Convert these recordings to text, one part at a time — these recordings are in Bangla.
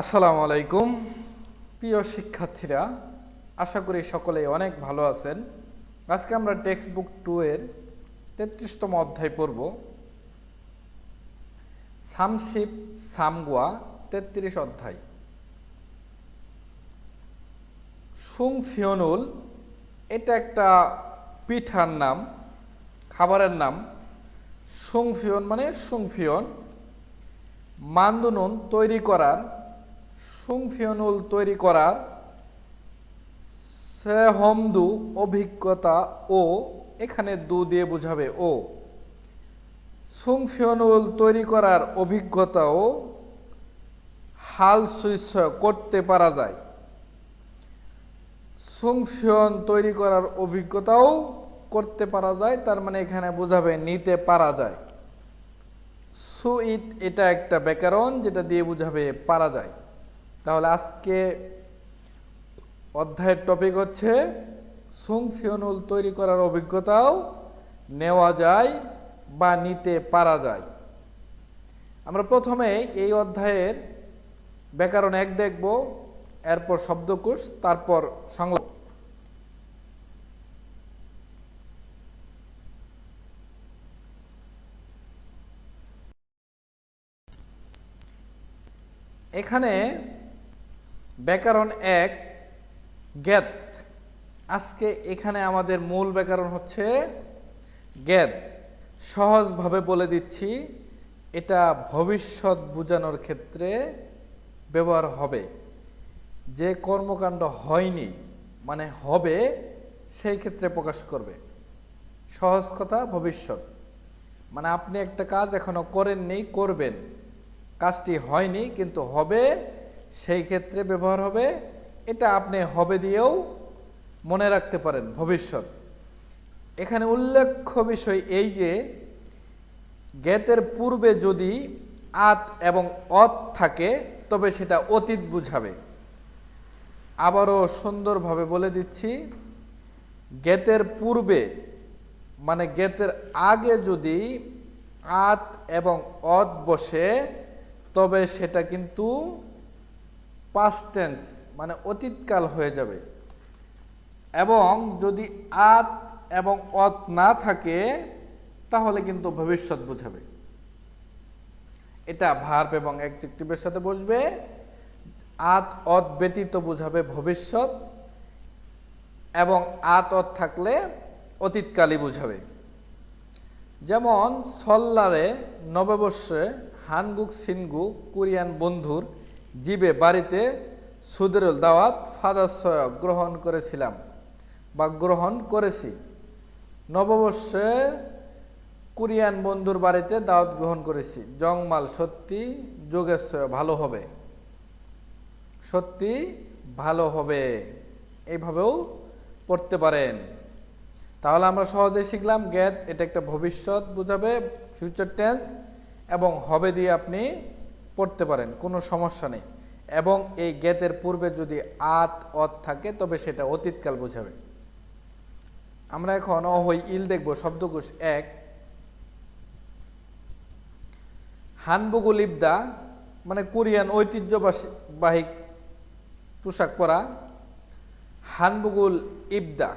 আসসালামু আলাইকুম প্রিয় শিক্ষার্থীরা, আশা করি সকলেই অনেক ভালো আছেন। আজকে আমরা টেক্সট বুক 2 এর 33তম অধ্যায় পড়ব। সামশিপ সামগুয়া 33 অধ্যায়। সুংফিয়নুল এটা একটা পিঠার নাম, খাবারের নাম। সুংফিয়ন মানে সুংফিয়ন। মান্দুনুন তৈরি করার, সুংফিয়নুল তৈরি করার। সেহমদু অভিজ্ঞতা ও, এখানে দু দিয়ে বোঝাবে ও। সুংফিয়নুল তৈরি করার অভিজ্ঞতাও হাল সুইস করতে পারা যায়। সুংফিয়ন তৈরি করার অভিজ্ঞতাও করতে পারা যায়, তার মানে এখানে বোঝাবে নিতে পারা যায়। সুইট এটা একটা ব্যাকরণ যেটা দিয়ে বোঝাবে পারা যায়। তাহলে আজকে অধ্যায়ের টপিক হচ্ছে সুংফিয়নুল তৈরি করার অভিজ্ঞতাও নেওয়া যায় বা নিতে পারা যায়। আমরা প্রথমে এই অধ্যায়ের ব্যাকরণ 1 দেখব, এরপর শব্দকোষ, তারপর সংলাপ। এখানে ব্যাকরণ 1 জ্ঞাত। আজকে এখানে আমাদের মূল ব্যাকরণ হচ্ছে জ্ঞাত। সহজভাবে বলে দিচ্ছি, এটা ভবিষ্যৎ বোঝানোর ক্ষেত্রে ব্যবহার হবে। যে কর্মকাণ্ড হয়নি মানে হবে, সেই ক্ষেত্রে প্রকাশ করবে। সহজ কথা, ভবিষ্যৎ মানে আপনি একটা কাজ এখনো করেননি, করবেন, কাজটি হয়নি কিন্তু হবে, সেই ক্ষেত্রে ব্যবহার হবে। এটা আপনি হবে দিয়েও মনে রাখতে পারেন, ভবিষ্যৎ। এখানে উল্লেখ্য বিষয় এই যে জ্ঞাতের পূর্বে যদি আত এবং অত থাকে তবে সেটা অতীত বুঝাবে। আবারও সুন্দরভাবে বলে দিচ্ছি, জ্ঞাতের পূর্বে মানে জ্ঞাতের আগে যদি আত এবং অত বসে তবে সেটা কিন্তু পাস্ট টেন্স মানে অতীতকাল হয়ে যাবে। এবং যদি আত এবং অত না থাকে তাহলে কিন্তু ভবিষ্যৎ বোঝাবে। এটা ভার্ব এবং অ্যাডজেক্টিভের সাথে বসবে। আত অত ব্যতীত বোঝাবে ভবিষ্যৎ, এবং আত অত থাকলে অতীতকালই বোঝাবে। যেমন সল্লারে নববর্ষে হানগুক সিনগু কোরিয়ান বন্ধুর জিবে বাড়িতে সুদেরুল দাওয়াত ফাদাসয় গ্রহণ করেছিলাম বা গ্রহণ করেছি। নববর্ষে কোরিয়ান বন্ধুর বাড়িতে দাওয়াত গ্রহণ করেছি। জংমাল সত্যি, যোগেশ্বর ভালো হবে, সত্যি ভালো হবে, এইভাবেও পড়তে পারেন। তাহলে আমরা সহজে শিখলাম জ্ঞাত এটা একটা ভবিষ্যৎ বোঝাবে, ফিউচার টেন্স, এবং হবে দিয়ে আপনি পড়তে পারেন, কোনো সমস্যা নেই। এবং এই জ্ঞাতের পূর্বে যদি আত অত থাকে তবে সেটা অতীতকাল বোঝাবে। আমরা এখন অহই ইল দেখব। শব্দকোষ 1 হানবুগুল ইবদা মানে কোরিয়ান ঐতিহ্যবাহী পোশাক পরা। হানবুগুল ইবদা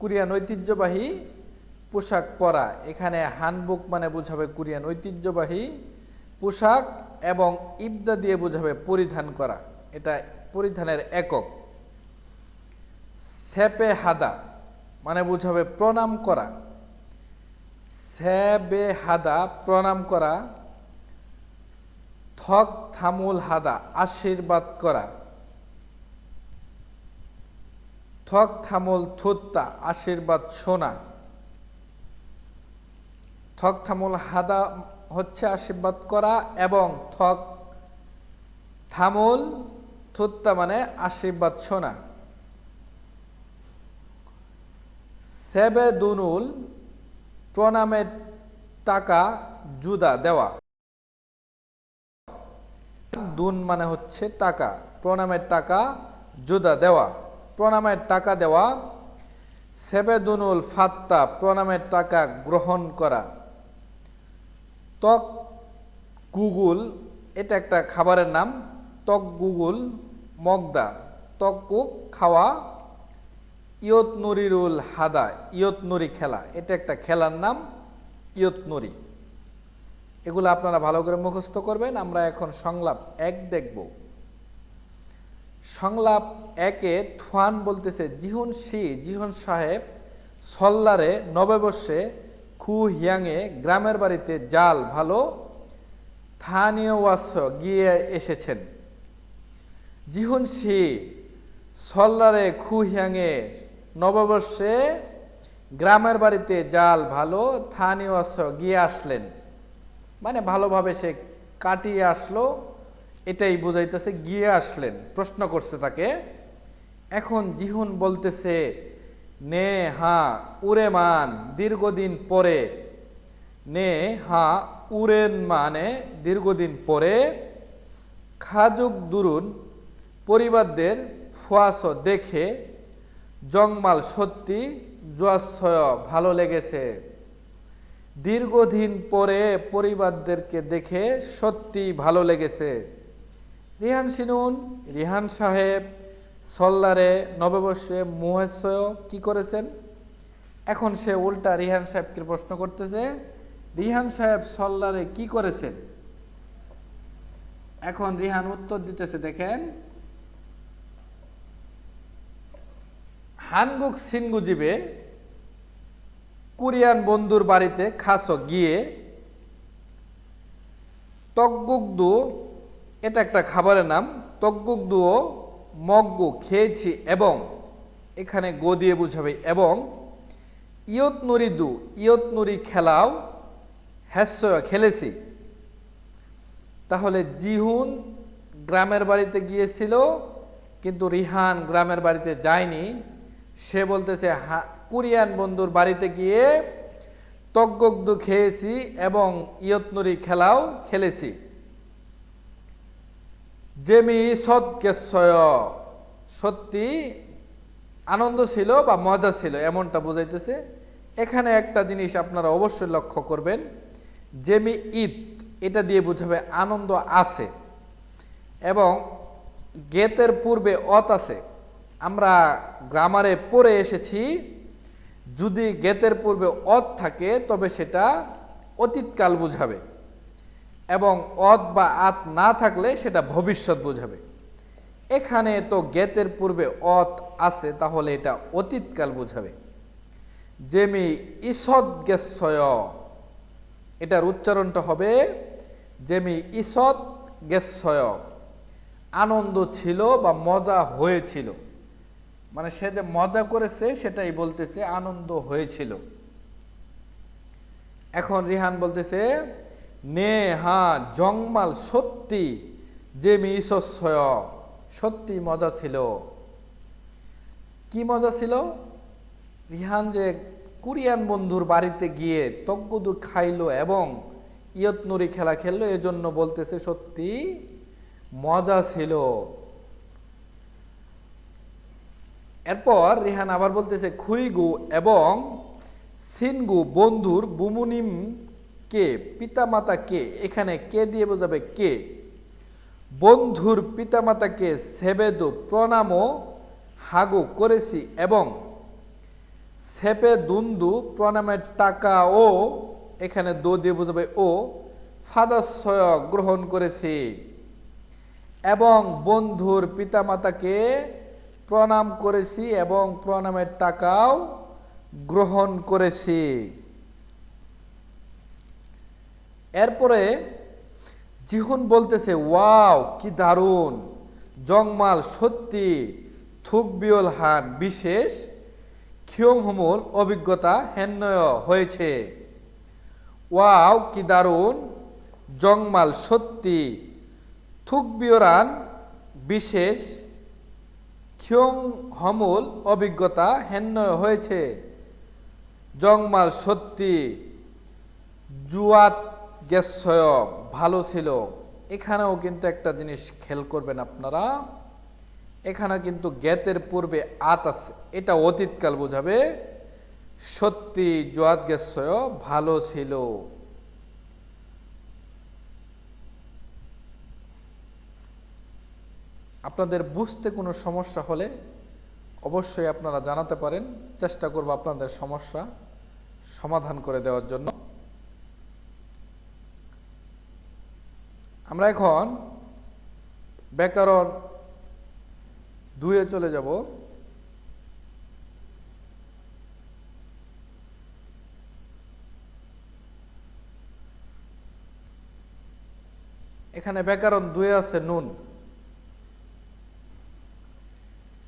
কোরিয়ান ঐতিহ্যবাহী পোশাক পরা। এখানে হানবুক মানে বোঝাবে কোরিয়ান ঐতিহ্যবাহী পোশাক, এবং ইবদা দিয়ে বোঝাবে পরিধান করা, এটা পরিধানের একক। সেপে হাদা মানে বোঝাবে প্রণাম করা। সেবে হাদা প্রণাম করা। থক থামুল হাদা আশীর্বাদ করা। থক থামুল থুত্তা আশীর্বাদ শোনা। থক থামুল হাদা হচ্ছে আশীর্বাদ করা, এবং থক থামুল থুত্তা মানে আশীর্বাদ শোনা। সেবে দুনুল প্রণামের টাকা জুদা দেওয়া। দুন মানে হচ্ছে টাকা, প্রণামের টাকা জুদা দেওয়া, প্রণামের টাকা দেওয়া। সেবে দুনুল ফাত্তা প্রণামের টাকা গ্রহণ করা। তক গুগুল এটা একটা খাবারের নাম। তকগুগুল মগদা, তকগুক খাওয়া, ইয়তনুরিরুল হাদা, ইয়তনুরি খেলা, এটা একটা খেলার নাম ইয়তনুরি। এগুলো আপনারা ভালো করে মুখস্থ করবেন। আমরা এখন সংলাপ 1 দেখব। সংলাপ 1-এ থুয়ান বলতেছে জিহন সাহেব সল্লারে নববর্ষে খু হিয়াংয়ে গ্রামের বাড়িতে জাল ভালো স্থানীয় ওয়াস গিয়ে এসেছেন। জিহুন সি সল্লারে খু হিয়াংয়ে নববর্ষে গ্রামের বাড়িতে জাল ভালো স্থানীয় ওয়াস গিয়ে আসলেন, মানে ভালোভাবে সে কাটিয়ে আসলো, এটাই বোঝাইতেছে গিয়ে আসলেন, প্রশ্ন করছে তাকে। এখন জিহুন বলতেছে নে হা উরে মান দীর্ঘদিন পরে, নে হা উরেন মানে দীর্ঘদিন পরে, খাজুক দুরুন পরিবারদের ফুয়াস দেখে, জংমাল সত্যি জুয়াশয় ভালো লেগেছে। দীর্ঘদিন পরে পরিবারদেরকে দেখে সত্যি ভালো লেগেছে। রিহান সিনুন রিহান সাহেব সল্লারে নববর্ষে মুহাসয় কি করেছেন। এখন সে উল্টা রিহান সাহেবকে প্রশ্ন করতেছে, রিহান সাহেব সল্লারে কি করেছেন। এখন রিহান উত্তর দিতেছে, দেখেন, হানগুক সিনগুজিবে কোরিয়ান বন্ধুর বাড়িতে খাস গিয়ে, তকগুকদু এটা একটা খাবারের নাম, তকগুকদু ও মগ্গু খেয়েছি এবং, এখানে গো দিয়ে বুঝাবে এবং, ইয়তনুরি খেলাও হ্যাসয় খেলেছি। তাহলে জিহুন গ্রামের বাড়িতে গিয়েছিল কিন্তু রিহান গ্রামের বাড়িতে যায়নি। সে বলতেছে কোরিয়ান বন্ধুর বাড়িতে গিয়ে তকগুকদু খেয়েছি এবং ইয়তনুরি খেলাও খেলেছি। জেমি সৎকেশ্বয় সত্যি আনন্দ ছিল বা মজা ছিল, এমনটা বোঝাইতেছে। এখানে একটা জিনিস আপনারা অবশ্যই লক্ষ্য করবেন, জেমি ঈদ এটা দিয়ে বোঝাবে আনন্দ আছে এবং গেতের পূর্বে অত আছে। আমরা গ্রামারে পড়ে এসেছি, যদি গেতের পূর্বে অত থাকে তবে সেটা অতীতকাল বোঝাবে এবং অত বা আত না থাকলে সেটা ভবিষ্যৎ বোঝাবে। এখানে তো গেতের পূর্বে অত আছে, তাহলে এটা অতীতকাল বোঝাবে। যেমি ঈষৎ গেশ্বয়, এটার উচ্চারণটা হবে যেমি ঈষৎ গেশ্বয়, আনন্দ ছিল বা মজা হয়েছিল, মানে সে যে মজা করেছে সেটাই বলতেছে আনন্দ হয়েছিল। এখন রিহান বলতেছে নে হা জংমাল সত্যি যেমি ঈষৎসয়, সত্যি মজা ছিল। কি মজা ছিল? রিহান যে কোরিয়ান বন্ধুর বাড়িতে গিয়ে তকগুদু খাইলো এবং ইয়তনুরি খেলা খেললো, এজন্য বলতেছে সত্যি মজা ছিল। এরপর রিহান আবার বলতেছে খুইগু এবং সিনগু বন্ধুর বুমুনিম কে, পিতামাতা কে, এখানে কে দিয়ে বোঝাবে কে। বন্ধুর পিতামাতাকে সেবেদু প্রণামও হাগু করেছি এবং সেপে দুন্দু প্রণামের টাকা ও, এখানে দো দিয়ে বোঝাবে ও, ফাদাশয় গ্রহণ করেছি এবং বন্ধুর পিতামাতাকে প্রণাম করেছি এবং প্রণামের টাকাও গ্রহণ করেছি। এরপরে জিহুন বলতেছে ওয়াও কি দারুণ, জংমাল সত্যি, থুকবিয়ল হান বিশেষ, খিয়ংহমুল অভিজ্ঞতা হেন্নয় হয়েছে। ওয়াও কি দারুণ, জংমাল সত্যি, থুকবিয়রান বিশেষ, খিয়ংহমুল অভিজ্ঞতা হেন্নয় হয়েছে। জংমাল সত্যি, জুয়াত গেশ্বয় ভালো ছিল। এখানেও কিন্তু একটা জিনিস খেয়াল করবেন আপনারা, এখানে কিন্তু গেতের পূর্বে আত আছে, এটা অতীতকাল বোঝাবে। সত্যি জুয়াত গেশ্বয় ভালো ছিল। আপনাদের বুঝতে কোনো সমস্যা হলে অবশ্যই আপনারা জানাতে পারেন, চেষ্টা করব আপনাদের সমস্যা সমাধান করে দেওয়ার জন্য। আমরা এখন ব্যাকরণ 2-এ চলে যাব। এখানে ব্যাকরণ 2-এ আছে নুন।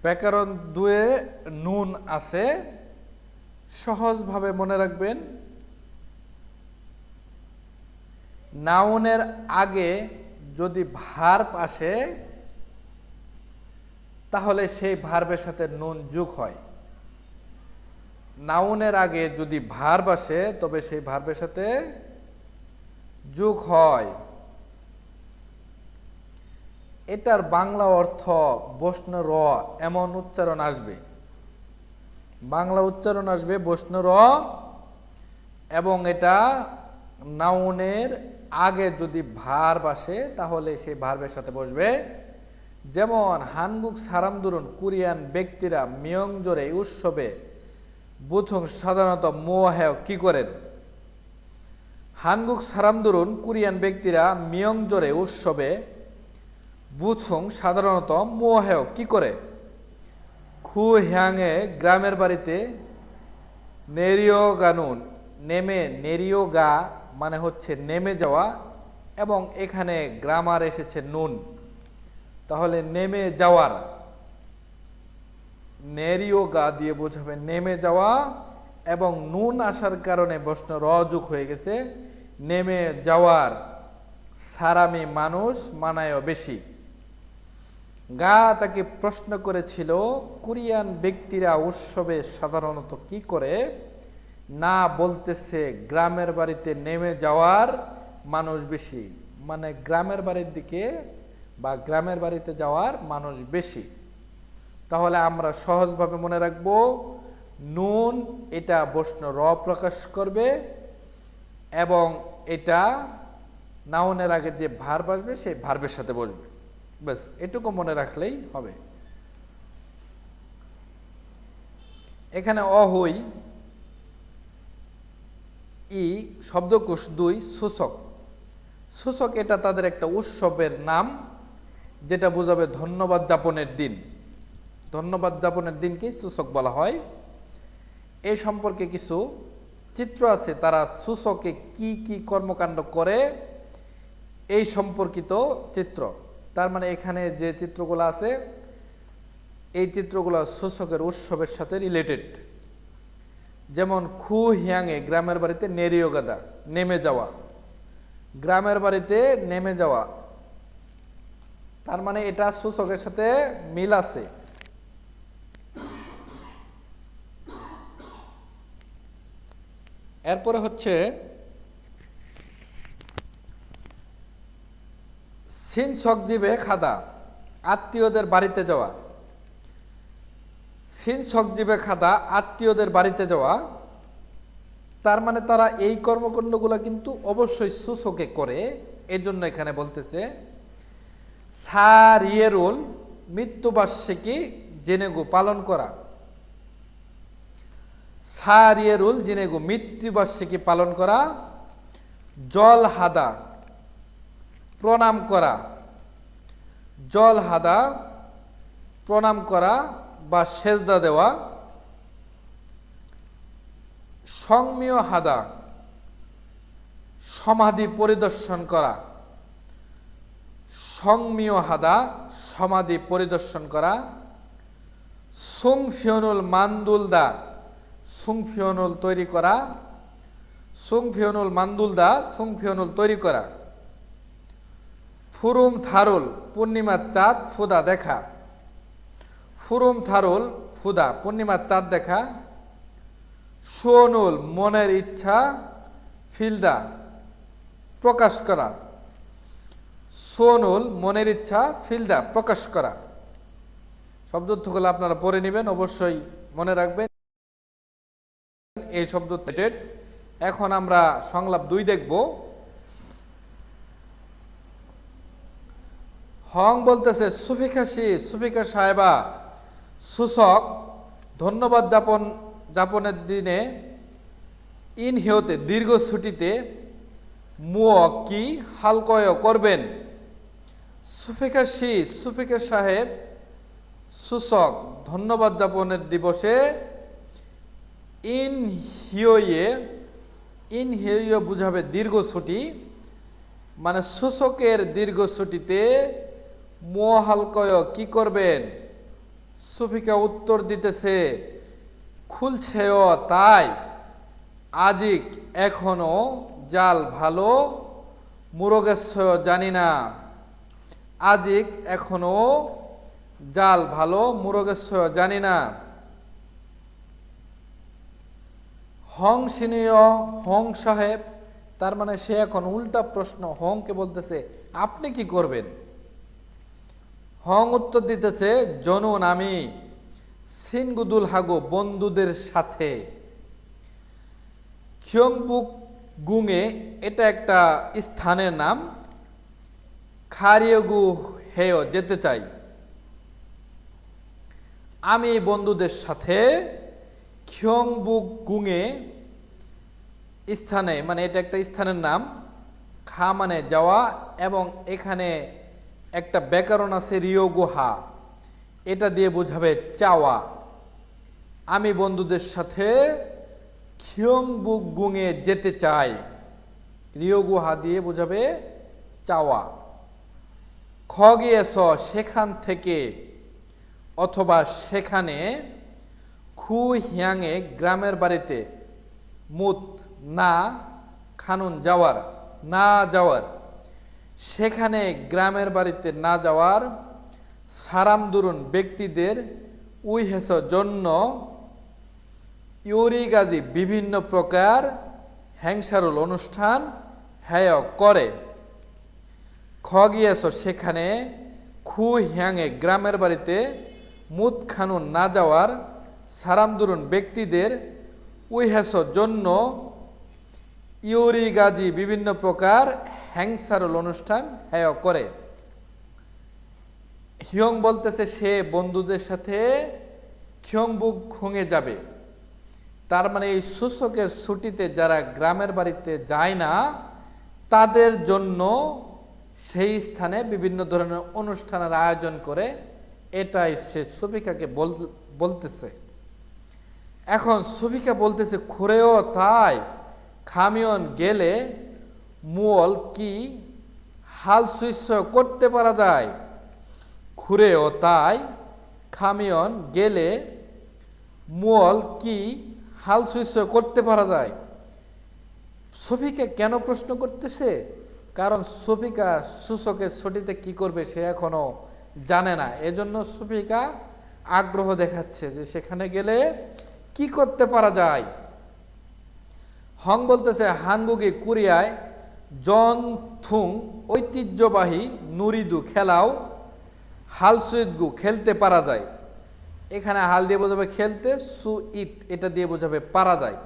ব্যাকরণ 2-এ নুন আছে, সহজভাবে মনে রাখবেন। নাউনের আগে যদি ভার্ব আসে তাহলে সেই ভার্বের সাথে নুন যোগ হয়। নাউনের আগে যদি ভার্ব আসে তবে সেই ভার্বের সাথে যোগ হয়। এটার বাংলা অর্থ বসন র এমন উচ্চারণ আসবে, বাংলা উচ্চারণ আসবে বসন র, এবং এটা নাউনের আগে যদি ভার্ব আসে তাহলে সেই ভার্বের সাথে বসবে। যেমন হানগুক সারামদুরুন কোরিয়ান ব্যক্তিরা মিয়ংজোরে উৎসবে বুথং সাধারণত মোহেও কি করেন। হানগুক সারামদুরুন কোরিয়ান ব্যক্তিরা মিয়ংজোরে উৎসবে বুথং সাধারণত মোহেও কি করে। খু হ্যাংয়ে গ্রামের বাড়িতে নেরিও গানুন নেমে, নেরিও গা মানে হচ্ছে নেমে যাওয়া, এবং এখানে গ্রামার এসেছে নুন, তাহলে নেমে যাওয়ার নেরিও গা দিয়ে বোঝাবে নেমে যাওয়া, এবং নুন আসার কারণে বসন র যোগ হয়ে গেছে নেমে যাওয়ার। সারামি মানুষ মানায় বেশি। গা তাকে প্রশ্ন করেছিল কোরিয়ান ব্যক্তিরা উৎসবে সাধারণত কি করে। না বলতেছে গ্রামের বাড়িতে নেমে যাওয়ার মানুষ বেশি, মানে গ্রামের বাড়ির দিকে বা গ্রামের বাড়িতে যাওয়ার মানুষ বেশি। তাহলে আমরা সহজভাবে মনে রাখবো নুন এটা বসন র প্রকাশ করবে, এবং এটা নাউনের আগে যে ভার্ব আসবে সেই ভার্বের সাথে বসবে। ব্যাস এটুকু মনে রাখলেই হবে। এখানে অহই ই শব্দকোষ 2 সূচক। সূচক এটা তাদের একটা উৎসবের নাম, যেটা বোঝাবে ধন্যবাদ যাপনের দিন। ধন্যবাদ যাপনের দিনকেই সূচক বলা হয়। এই সম্পর্কে কিছু চিত্র আছে, তারা সূচকে কি কি কর্মকাণ্ড করে এই সম্পর্কিত চিত্র। তার মানে এখানে যে চিত্রগুলো আছে এই চিত্রগুলো সূচকের উৎসবের সাথে রিলেটেড। যেমন খু হিয়াংয়ে গ্রামের বাড়িতে নেরিও গাদা নেমে যাওয়া, গ্রামের বাড়িতে নেমে যাওয়া, তার মানে এটা সূচকের সাথে মিল আছে। এরপরে হচ্ছে সিন সকজিবে খাদা আত্মীয়দের বাড়িতে যাওয়া। সিন সকজিবে খাদা আত্মীয়দের বাড়িতে যাওয়া, তার মানে তারা এই কর্মকাণ্ডগুলো কিন্তু অবশ্যই সূচকে করে। এই জন্য এখানে বলতেছে সারিয়েরুল মৃত্যুবার্ষিকী জেনেগু পালন করা। সারিয়েরুল জেনেগু মৃত্যুবার্ষিকী পালন করা। জল হাদা প্রণাম করা, জল হাদা প্রণাম করা বা সেজদা দেওয়া। সংমিয় হাদা সমাধি পরিদর্শন করা। সংমিয় হাদা সমাধি পরিদর্শন করা। সুংফিয়নুল মান্দুলদা সুংফিয়নুল তৈরি করা। সুংফিয়নুল মান্দুলদা সুংফিয়নুল তৈরি করা। ফুরুম থারুল পূর্ণিমার চাঁদ ফুদা দেখা। ফুরুম থারুল ফুদা পূর্ণিমার চাঁদ দেখা। সুনুল মনের ইচ্ছা ফিলদা প্রকাশ করা। সুনুল মনের ইচ্ছা ফিলদা প্রকাশ করা। শব্দগুলো আপনারা পড়ে নেবেন, অবশ্যই মনে রাখবেন এই শব্দ। এখন আমরা সংলাপ 2 দেখব। হং বলতেছে সুফিকা সাহেবা সূচক ধন্যবাদ যাপনের দিনে ইন হিওতে দীর্ঘ ছুটিতে মুও কি হালকয় করবেন। সুফিকা সাহেব সূচক ধন্যবাদ যাপনের দিবসে ইন হিওয়ে বুঝাবে দীর্ঘ ছুটি, মানে সূচকের দীর্ঘ ছুটিতে মুও হালকয় কি করবেন। সুফিকা উত্তর দিতেছে খুলছেও তাই আজিক এখনো জাল ভালো মুরগেশ্বর জানি না। আজিক এখনো জাল ভালো মুরগেশ্বর জানি না। হং সাহেব, তার মানে সে এখন উল্টা প্রশ্ন হংকে বলতেছে আপনি কি করবেন। হং উত্তর দিতেছে জনুন আমি সিনগুদুল হাগো বন্ধুদের সাথে। খিয়ংবুক গুঙে এটা একটা স্থানের নাম। খারিয়গু হেয় যেতে চাই। আমি বন্ধুদের সাথে খিয়ংবুক গুঙে স্থানে, মানে এটা একটা স্থানের নাম। খা মানে যাওয়া, এবং এখানে একটা ব্যাকরণ আছে রিয়োগুহা, এটা দিয়ে বোঝাবে চাওয়া। আমি বন্ধুদের সাথে খিয়ংবুক গুঙে যেতে চাই, রিয়োগুহা দিয়ে বোঝাবে চাওয়া। খগিয়েছ সেখান থেকে অথবা সেখানে। খু হিয়াংয়ে গ্রামের বাড়িতে। মুত না খানুন যাওয়ার, না যাওয়ার। সেখানে গ্রামের বাড়িতে না যাওয়ার। সারাম দুরুন ব্যক্তিদের। উইহেস জন্য। ইউরিগাজি বিভিন্ন প্রকার। হ্যাংসারুল অনুষ্ঠান হ্যায় করে। খগিয়েছ সেখানে। খু হিয়াংয়ে গ্রামের বাড়িতে। মুত খানুন না যাওয়ার। সারাম দুরুন ব্যক্তিদের। উইহেস জন্য। ইউরিগাজি বিভিন্ন প্রকার। হ্যাংসারুল অনুষ্ঠান হ্যায় করে। হিয়ং বলতেছে সে বন্ধুদের সাথে খিয়ংবুক গুঙে যাবে। তার মানে এই সূচকের ছুটিতে যারা গ্রামের বাড়িতে যায় না তাদের জন্য সেই স্থানে বিভিন্ন ধরনের অনুষ্ঠানের আয়োজন করে, এটাই সে সুফিকাকে বলতেছে। এখন সুফিকা বলতেছে খুরেও তাই খামিয়ন গেলে মুল কি হাল সুইচ করতে পারা যায়। খুরেও তাই খামিয়ন গেলে মুল কি হাল সুইচ করতে পারা যায়। সুফিকা কেন প্রশ্ন করতেছে? কারণ সুফিকা সূচকের ছুটিতে কি করবে সে এখনো জানে না, এজন্য সুফিকা আগ্রহ দেখাচ্ছে যে সেখানে গেলে কি করতে পারা যায়। হং বলতেছে হানগুগি কোরিয়ায় জনথুং ঐতিহ্যবাহী নুরিদু খেলাও হালসুইদগু খেলতে পারা যায়। এখানে হাল দিয়ে বোঝাবে খেলতে, সুইত এটা দিয়ে বোঝাবে পারা যায়।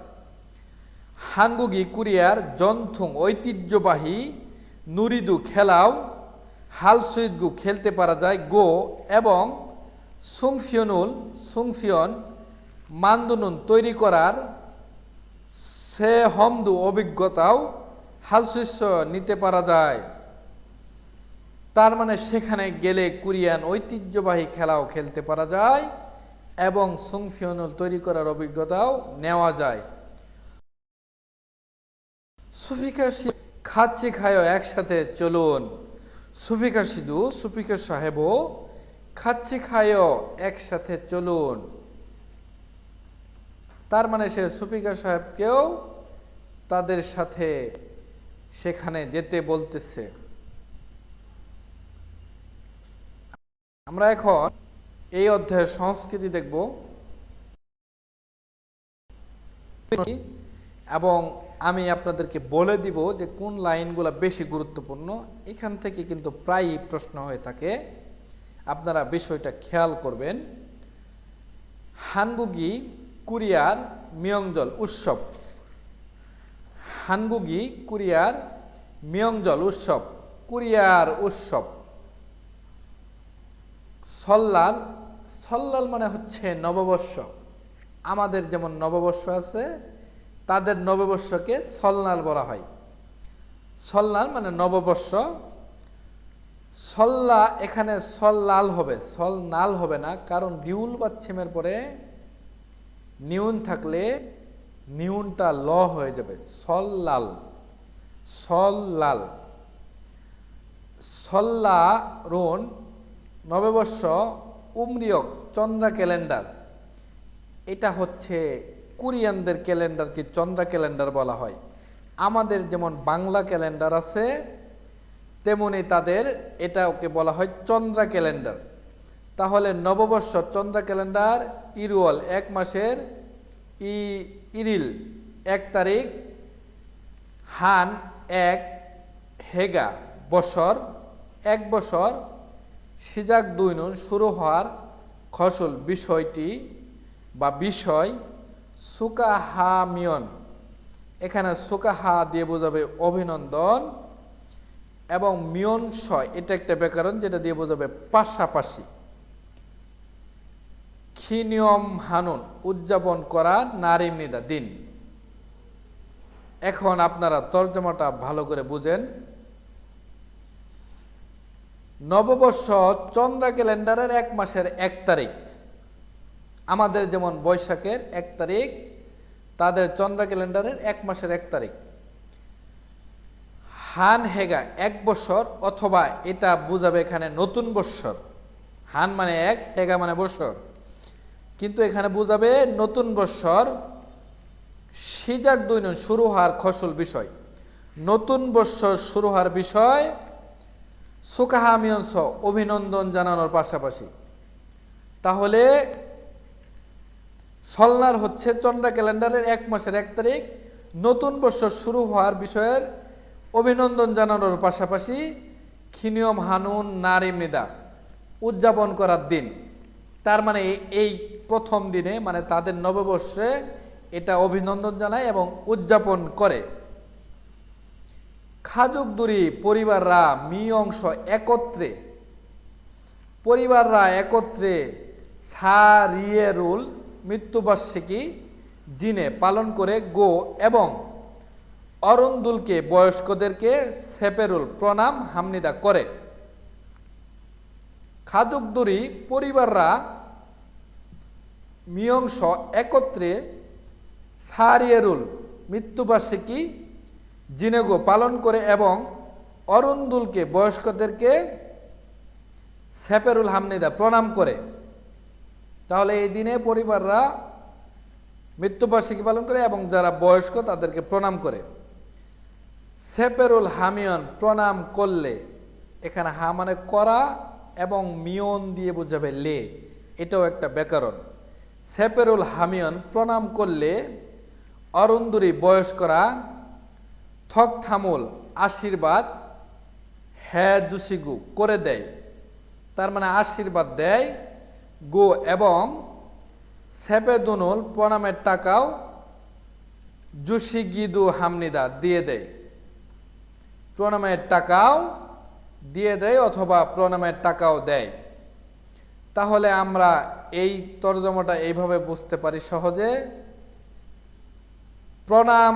হানগুগি কোরিয়ার জনথুং ঐতিহ্যবাহী নুরিদু খেলাও হালসুইদগু খেলতে পারা যায়। গো এবং সুংফিয়ন মান্দুনুন তৈরি করার সে হমদু অভিজ্ঞতাও হালসুইস নিতে পারা যায়। তার মানে সেখানে গেলে কোরিয়ান ঐতিহ্যবাহী খেলাও খেলতে পারা যায় এবং সুংফিয়নুল তৈরি করার অভিজ্ঞতাও নেওয়া যায়। সুফিকা খাচ্ছি খায়ও একসাথে চলুন। সুফিকা সাহেবও খাচ্ছি খায়ও একসাথে চলুন। তার মানে সে সুফিকা সাহেবকেও তাদের সাথে সেখানে যেতে বলতেছে। আমরা এখন এই অধ্যায়ের সংস্কৃতি দেখব এবং আমি আপনাদেরকে বলে দিব যে কোন লাইনগুলো বেশি গুরুত্বপূর্ণ। এখান থেকে কিন্তু প্রায়ই প্রশ্ন হয়ে থাকে, আপনারা বিষয়টা খেয়াল করবেন। হানগুগি কোরিয়ার মিয়ংজল উৎসব। হানগুগি কোরিয়ার মিয়ংজল উৎসব, কোরিয়ার উৎসব। সল্লাল, সল্লাল মানে হচ্ছে নববর্ষ। আমাদের যেমন নববর্ষ আছে, তাদের নববর্ষকে সল্লাল বলা হয়। সল্লাল মানে নববর্ষ। সল্লা এখানে সল্লাল হবে, সলনাল হবে না, কারণ রিউল বাচ্ছিমের পরে নিউন থাকলে নিউনটা ল হয়ে যাবে। সল্লাল, সল্লাল। সল্লারুন নববর্ষ, উমরিয়ক চন্দ্রা ক্যালেন্ডার। এটা হচ্ছে কোরিয়ানদের ক্যালেন্ডারকে চন্দ্রা ক্যালেন্ডার বলা হয়। আমাদের যেমন বাংলা ক্যালেন্ডার আছে, তেমনি তাদের এটাকে বলা হয় চন্দ্রা ক্যালেন্ডার। তাহলে নববর্ষ চন্দ্রা ক্যালেন্ডার ইরুয়াল 1 মাসের ইরিল 1 তারিখ, হান 1, হেগা বছর 1 বছর, সিজাক 2 নুন শুরু হওয়ার খসল বিষয়টি বা বিষয়, সুকাহামিয়ন এখানে সুকাহা দিয়ে বোঝাবে অভিনন্দন, এবং মিয়ন শয় এটা একটা ব্যাকরণ যেটা দিয়ে বোঝাবে পাশাপাশি। খিনিয়ম হানুন উদযাপন করা নারীমৃদা দিন। এখন আপনারা তর্জমাটা ভালো করে বুঝেন। নববর্ষ চন্দ্রা ক্যালেন্ডারের 1 মাসের 1 তারিখ। আমাদের যেমন বৈশাখের 1 তারিখ, তাদের চন্দ্রা ক্যালেন্ডারের 1 মাসের 1 তারিখ। হান হেগা 1 বছর, অথবা এটা বুঝাবে এখানে নতুন বৎসর। হান মানে 1, হেগা মানে বছর, কিন্তু এখানে বুঝাবে নতুন বৎসর। সিজাক 2 নুন শুরু হওয়ার খসল বিষয়, নতুন বৎসর শুরু হওয়ার বিষয়, সুকাহামিয়ন্স অভিনন্দন জানানোর পাশাপাশি। তাহলে সল্লার হচ্ছে চন্দ্রা ক্যালেন্ডারের 1 মাসের 1 তারিখ, নতুন বৎসর শুরু হওয়ার বিষয়ের অভিনন্দন জানানোর পাশাপাশি খিনিয়ম হানুন নারীমৃদা উদযাপন করার দিন। তার মানে এই প্রথম দিনে মানে তাদের নববর্ষে এটা অভিনন্দন জানায় এবং উদযাপন করে। খাজুক দুরি পরিবাররা অংশ একত্রে, পরিবাররা একত্রে সারিয়েরুল মৃত্যুবার্ষিকী জিনে পালন করে গো এবং অরুন্দুলকে বয়স্কদেরকে সেপেরুল প্রণাম হামনিদা করে। খাজুক দুরি পরিবাররা মিয়ংশ একত্রে সারিয়েরুল মৃত্যুবার্ষিকী জিনেগো পালন করে এবং অরুন্দুলকে বয়স্কদেরকে সেপেরুল হামনিদা প্রণাম করে। তাহলে এই দিনে পরিবাররা মৃত্যুবার্ষিকী পালন করে এবং যারা বয়স্ক তাদেরকে প্রণাম করে। সেপেরুল হামিয়ন প্রণাম করলে, এখানে হা মানে করা এবং মিয়ন দিয়ে বোঝাবে লে, এটাও একটা ব্যাকরণ। সেপেরুল হামিয়ন প্রণাম করলে অরুন্দুরি বয়স্করা থক থামুল আশীর্বাদ হ্যাঁ জুসিগু করে দেয়, তার মানে আশীর্বাদ দেয়। গো এবং সেপেদুনুল প্রণামের টাকাও জুসিগিদু হামনিদা দিয়ে দেয়, প্রণামের টাকাও দিয়ে দেয় অথবা প্রণামের টাকাও দেয়। তাহলে আমরা এই তর্জমাটা এইভাবে বুঝতে পারি সহজে। প্রণাম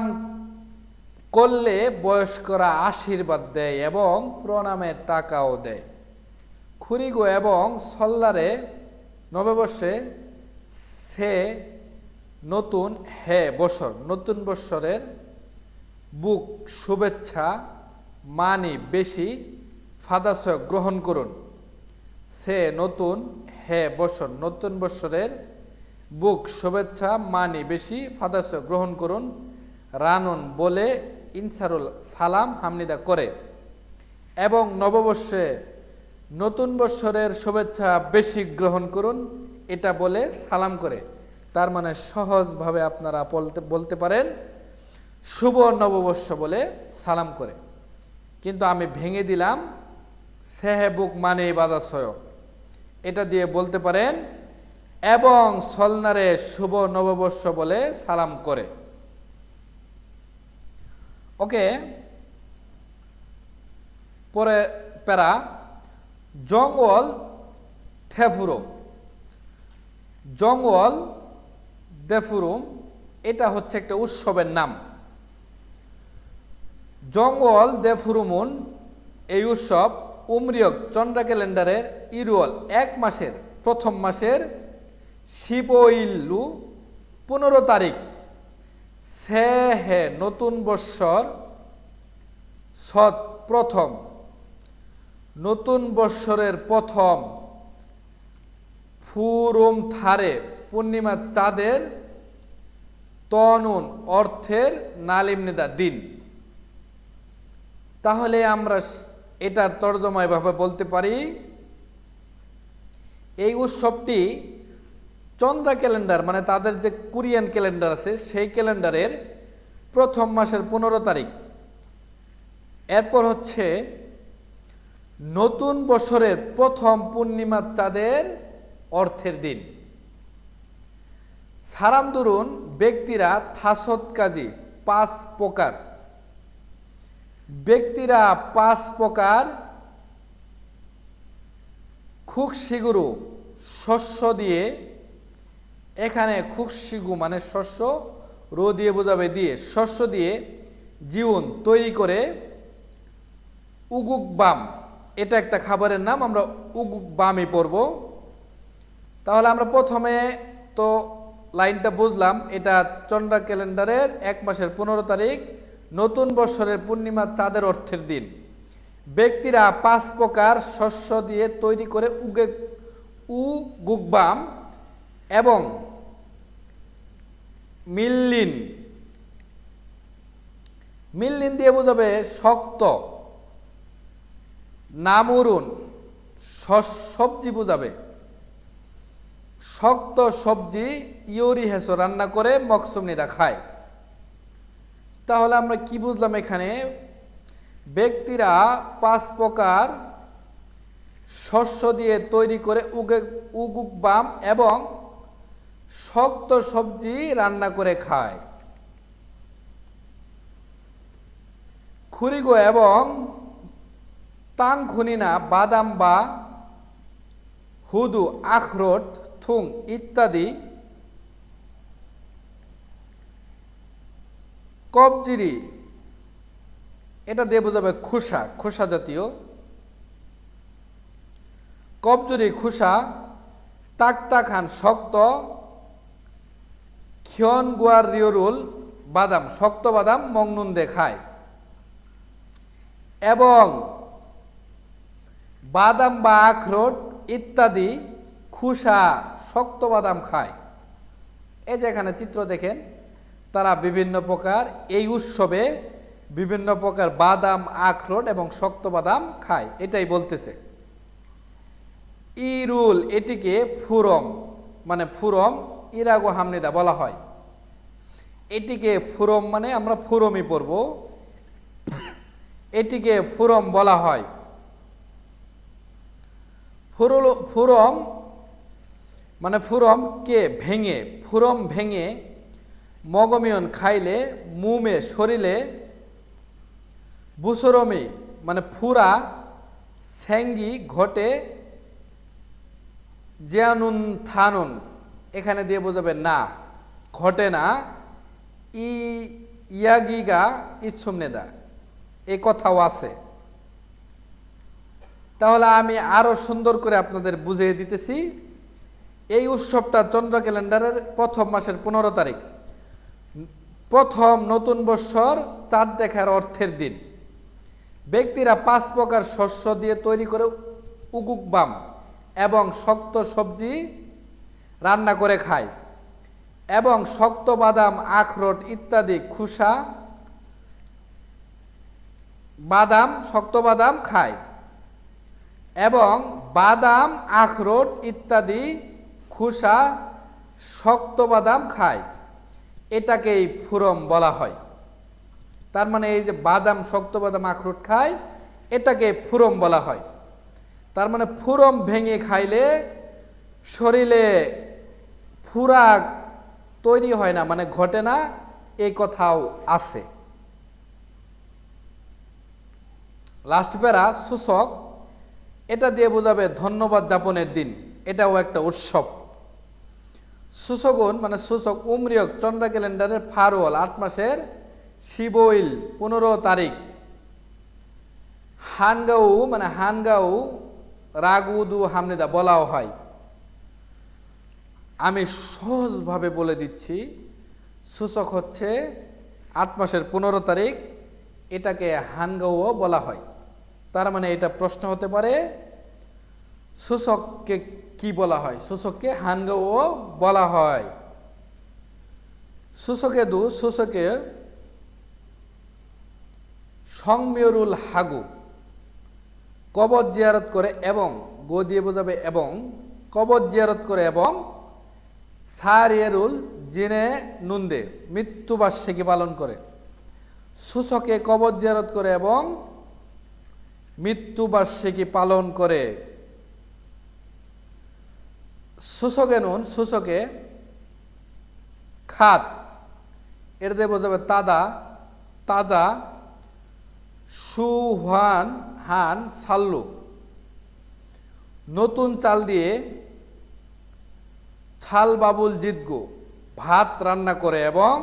করলে বয়স্করা আশীর্বাদ দেয় এবং প্রণামের টাকাও দেয়। খুরিগো এবং সল্লারে নববর্ষে সে নতুন হে বছর, নতুন বৎসরের বুক শুভেচ্ছা মানি বেশি ফাদাসয় গ্রহণ করুন। সে নতুন হে বছর, নতুন বৎসরের বুক শুভেচ্ছা মানি বেশি ফাদাসয় গ্রহণ করুন। রানুন বলে ইনসারুল সালাম হামনিদা করে এবং নববর্ষে নতুন বৎসরের শুভেচ্ছা বেশি গ্রহণ করুন, এটা বলে সালাম করে। তার মানে সহজভাবে আপনারা বলতে পারেন শুভ নববর্ষ বলে সালাম করে। কিন্তু আমি ভেঙে দিলাম সেহেবুক মানে বাদাসয়, এটা দিয়ে বলতে পারেন এবং সলনারে শুভ নববর্ষ বলে সালাম করে। ওকে, পরে প্যারা জঙ্গল থেফুরম। জঙ্গল দেফুরুম এটা হচ্ছে একটা উৎসবের নাম। জঙ্গল দেফুরুমুন এই উৎসব উমরিয়ক চন্দ্র ক্যালেন্ডারের ইরুয়াল 1 মাসের প্রথম মাসের শিবইল্লু 15 তারিখ সেহে নতুন বৎসর সৎ প্রথম নতুন বৎসরের প্রথম ফুরুম থারে পূর্ণিমা চাঁদের তনুন অর্থের নালিমনিদা দিন। তাহলে আমরা এটার তর্জমা এভাবে বলতে পারি, এই উৎসবটি চন্দ্র ক্যালেন্ডার মানে তাদের যে কোরিয়ান ক্যালেন্ডার আছে সেই ক্যালেন্ডারের প্রথম মাসের 15 তারিখ, এরপর হচ্ছে নতুন বছরের প্রথম পূর্ণিমা চাঁদের অর্থের দিন। সারাম দুরুন ব্যক্তিরা থাসত কাজী 5 প্রকার, ব্যক্তিরা 5 প্রকার খুকশিগুরু শস্য দিয়ে, এখানে খুকশিগু মানে শস্য, রো দিয়ে বোঝাবে দিয়ে, শস্য দিয়ে জীবন তৈরি করে উগুকবাম এটা একটা খাবারের নাম, আমরা উগুকবামই পড়ব। তাহলে আমরা প্রথমে তো লাইনটা বুঝলাম, এটা চন্দ্র ক্যালেন্ডারের 1 মাসের 15 তারিখ নতুন বছরের পূর্ণিমা চাঁদের অর্থের দিন। ব্যক্তিরা 5 প্রকার শস্য দিয়ে তৈরি করে উগুকবাম এবং মিল্লিন, মিল্লিন দিয়ে বোঝাবে শক্ত, নামুরুন সবজি বোঝাবে, শক্ত সবজি ইউরি হেসো রান্না করে মকসুমনিরা খায়। তাহলে আমরা কি বুঝলাম এখানে, ব্যক্তিরা 5 প্রকার শস্য দিয়ে তৈরি করে উগুকবাম এবং শক্ত সবজি রান্না করে খায়। খুরিগো এবং তাংখুনিনা বাদাম বা হুদু আখরোট থুং ইত্যাদি কবজিরি এটা দিয়ে বোঝাবে খোসা, খোসা জাতীয়, কবজুরি খোসা, তাকতা খান শক্ত, খিয়ন গুয়ার রিওরুল বাদাম শক্ত বাদাম মংনুন দে খায় এবং বাদাম বা আখরোট ইত্যাদি খোসা শক্ত বাদাম খায়। এই যে এখানে চিত্র দেখেন, তারা বিভিন্ন প্রকার এই উৎসবে বিভিন্ন প্রকার বাদাম আখরোট এবং শক্ত বাদাম খায়, এটাই বলতেছে। ইরুল এটিকে ফুরম মানে ফুরম ইরাগো হামনিদা বলা হয়। এটিকে ফুরম মানে আমরা ফুরমই পড়ব, এটিকে ফুরম বলা হয়। ফুরম মানে ফুরম কে ভেঙে, ফুরম ভেঙে মগমিয়ন খাইলে মুমে শরীরে, বুসরমি মানে ফুরা স্যাঙ্গি ঘটে, জিয়ানুন থানুন এখানে দিয়ে বোঝাবে না ঘটে না, ইয়াগিগা ইচ্ছুমনেদা এই কথাও আছে। তাহলে আমি আরো সুন্দর করে আপনাদের বুঝিয়ে দিতেছি। এই উৎসবটা চন্দ্র ক্যালেন্ডারের প্রথম মাসের 15 তারিখ, প্রথম নতুন বৎসর চাঁদ দেখার অর্থের দিন। ব্যক্তিরা 5 প্রকার শস্য দিয়ে তৈরি করে উগুকবাম এবং শক্ত সবজি রান্না করে খায় এবং শক্ত বাদাম আখরোট ইত্যাদি খোসা বাদাম শক্ত বাদাম খায় এবং বাদাম আখরোট ইত্যাদি খোসা শক্ত বাদাম খায়, এটাকেই ফুরম বলা হয়। তার মানে এই যে বাদাম শক্ত বাদাম আখরোট খায় এটাকে ফুরম বলা হয়। তার মানে ফুরম ভেঙে খাইলে শরীরে ফুরা তৈরি হয় না মানে ঘটে না, এই কথাও আছে। লাস্ট প্যারা সূচক, এটা দিয়ে বোঝাবে ধন্যবাদ যাপনের দিন। এটাও একটা উৎসব। সূচগুন মানে সূচক উমরিয়ক চন্দ্র ক্যালেন্ডারের ফারওয়াল 8 মাসের শিবইল 15 তারিখ। হানগাউ মানে হানগাউ রাগুদু হামনিদা বলাও হয়। আমি সহজভাবে বলে দিচ্ছি, সূচক হচ্ছে 8 মাসের 15 তারিখ, এটাকে হানগাউও বলা হয়। তার মানে এটা প্রশ্ন হতে পারে সূচককে কি বলা হয়? সূচককে হানগাউও বলা হয়। সূচকে সংমিয়রুল হাগু কবর জিয়ারত করে এবং গো দিয়ে বোঝাবে এবং কবর জিয়ারত করে এবং সারিয়েরুল জিনে নুন্দে মৃত্যুবার্ষিকী পালন করে। সূচকে কবর জিয়ারত করে এবং মৃত্যুবার্ষিকী পালন করে। সূচকে খাত এর দিয়ে বোঝাবে তাজা সুহান হান সাল্লু নতুন চাল দিয়ে ছাল বাবুল জিতগু ভাত রান্না করে এবং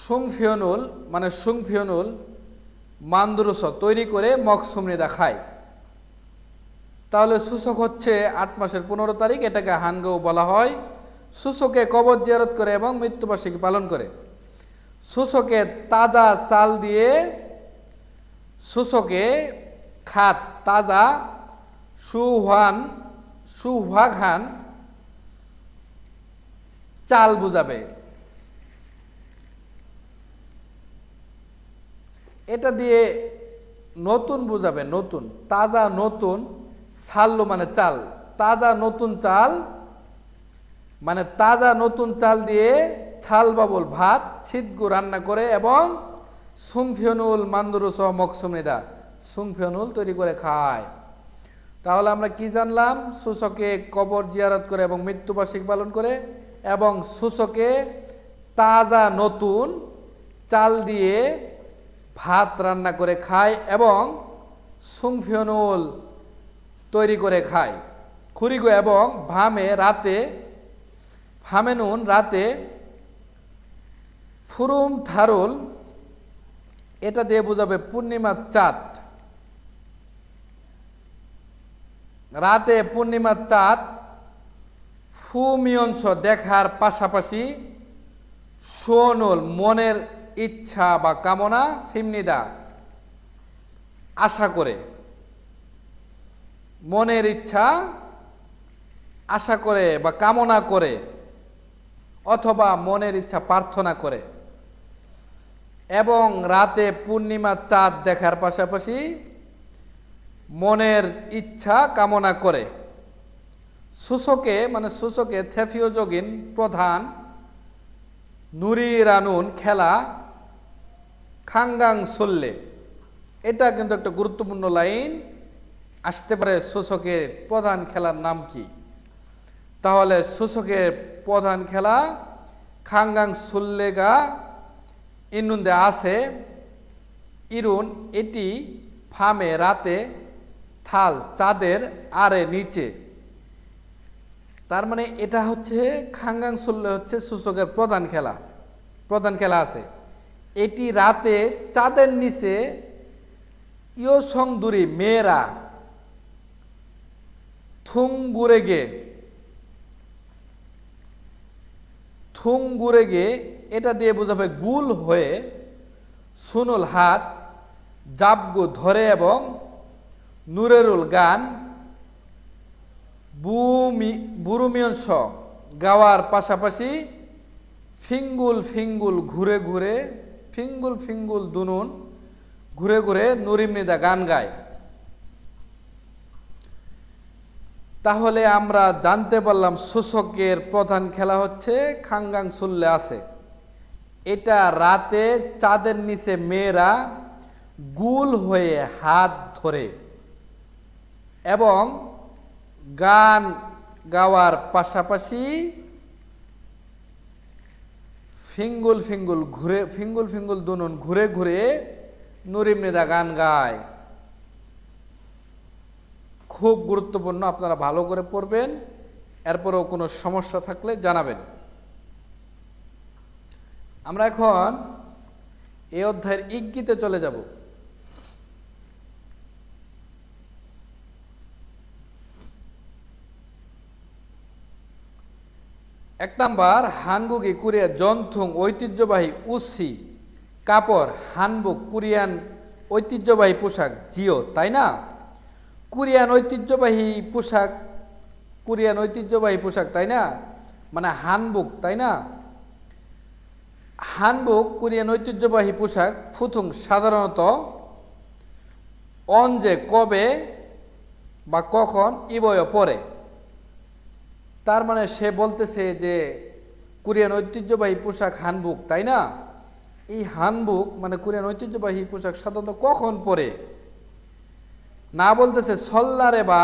সুংফিয়নুল মান্দুরুস তৈরি করে মকসুমনিদা খায়। তাহলে সূচক হচ্ছে 8 মাসের 15 তারিখ, এটাকে হানগাউ বলা হয়। সূচকে কবর জিয়ারত করে এবং মৃত্যুবার্ষিকী পালন করে। সূচকে তাজা চাল দিয়ে সূচকে খাত তাজা সুহাগান চাল বুঝাবে। এটা দিয়ে নতুন বুঝাবে, নতুন তাজা নতুন সাল্লু মানে চাল, তাজা নতুন চাল মানে তাজা নতুন চাল দিয়ে ছাল বাবুল ভাত ছিদগু রান্না করে এবং সুংফিয়নুল মান্দুরুস মকসুমিদা সুংফিয়নুল তৈরি করে খায়। তাহলে আমরা কি জানলাম? সূচকে কবর জিয়ারত করে এবং মৃত্যুবার্ষিকী পালন করে এবং সূচকে তাজা নতুন চাল দিয়ে ভাত রান্না করে খায় এবং সুংফিয়নুল তৈরি করে খায়। খুরিগো এবং ভামেনুন রাতে ফুরুম থারুল এটা দিয়ে বোঝাবে পূর্ণিমার চাঁদ। রাতে পূর্ণিমার চাঁদ ফুমিয়ংস দেখার পাশাপাশি সোনুল মনের ইচ্ছা বা কামনা ফিমনিদা আশা করে, মনের ইচ্ছা আশা করে বা কামনা করে অথবা মনের ইচ্ছা প্রার্থনা করে এবং রাতে পূর্ণিমার চাঁদ দেখার পাশাপাশি মনের ইচ্ছা কামনা করে। সূচকে থেফিওযোগিন প্রধান নুরিরানুন খেলা খাঙ্গাং সুল্লে, এটা কিন্তু একটা গুরুত্বপূর্ণ লাইন আসতে পারে। সূচকের প্রধান খেলার নাম কি? তাহলে সূচকের প্রধান খেলা খাঙ্গাং সুল্লেগা ইনুন্দে আছে ইরুন এটি ফামে রাতে থাল চাঁদের আরে নিচে। তার মানে এটা হচ্ছে খাঙ্গাং সুল্লে হচ্ছে সূচকের প্রধান খেলা আছে। এটি রাতে চাঁদের নিচে ইয়সং দুরি মেয়েরা থুঙ্গুরেগে এটা দিয়ে বোঝাবে গুল হয়ে সুনুল হাত জাবগু ধরে এবং নুরেরুল গান বুরুমিয়ংস গাওয়ার পাশাপাশি ফিঙ্গুল দুনুন ঘুরে ঘুরে নুরিমনিদা গান গায়। তাহলে আমরা জানতে পারলাম সূচকের প্রধান খেলা হচ্ছে খাঙ্গাং সুল্লে আছে। এটা রাতে চাঁদের নিচে মেয়েরা গুল হয়ে হাত ধরে এবং গান গাওয়ার পাশাপাশি ফিঙ্গুল দুনুন ঘুরে ঘুরে নুরিমনিদা গান গায়। খুব গুরুত্বপূর্ণ, আপনারা ভালো করে পড়বেন। এরপরেও কোনো সমস্যা থাকলে জানাবেন। আমরা এখন এই অধ্যায়ের ইঙ্গিতে চলে যাব। এক নাম্বার, হানবুকি কোরিয়া জনথুং ঐতিহ্যবাহী উসি কাপড়, হানবুক কোরিয়ান ঐতিহ্যবাহী পোশাক জিও, তাই না? কোরিয়ান ঐতিহ্যবাহী পোশাক, তাই না? মানে হানবুক, তাই না? হানবুক কোরিয়ান ঐতিহ্যবাহী পোশাক ফুথুং সাধারণত অনজে কবে বা কখন ইবয় পরে। তার মানে সে বলতেছে যে কোরিয়ান ঐতিহ্যবাহী পোশাক হানবুক, তাই না? এই হানবুক মানে কোরিয়ান ঐতিহ্যবাহী পোশাক সাধারণত কখন পরে না বলতেছে সল্লারে বা